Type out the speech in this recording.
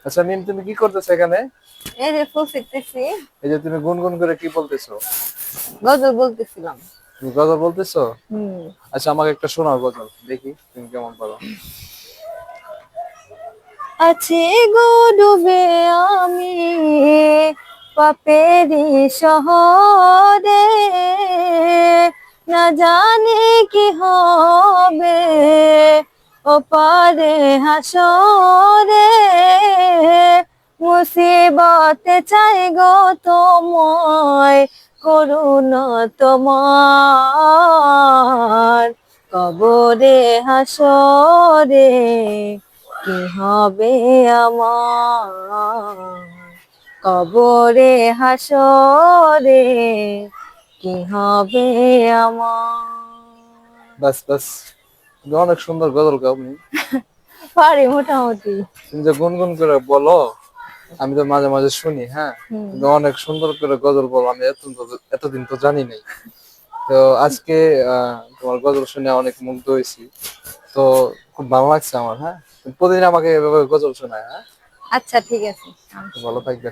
আচ্ছা মিম, তুমি কি করতেছো এখানে? এই যে ফুল শিখতেছি। এই যে তুমি গুনগুন করে কি বলতেছো? গজল বলতেছিলাম। তুমি গজল বলতেছো? হুম। আচ্ছা আমাকে একটা শোনাও গজল, দেখি তুমি কেমন পারো। আছে গো ডুবে আমি পাপেরি শহরে, না জানি কি হবে ওপারে হাসরে। মুসিবতে চাই গো তোমায়, করুণা তোমার, কবরে হাসরে কি হবে আমার, কবরে হাসরে কি হবে আমার। বাস বাস, তুমি অনেক সুন্দর গজল গাও মিম। পারি মোটামুটি। তুমি যে গুনগুন করে বলো, আমি তো মাঝে মাঝে শুনি, হ্যাঁ। হুম। তুমি অনেক সুন্দর করে গজল বলো, আমি এতদিন তো জানি নাই। তো আজকে তোমার গজল শুনে অনেক মুগ্ধ হয়েছি। তো খুব ভালো লাগছে আমার, হ্যাঁ। তুমি প্রতিদিন আমাকে এভাবে গজল শোনায়, হ্যাঁ। আচ্ছা ঠিক আছে। ভালো থাকবেন।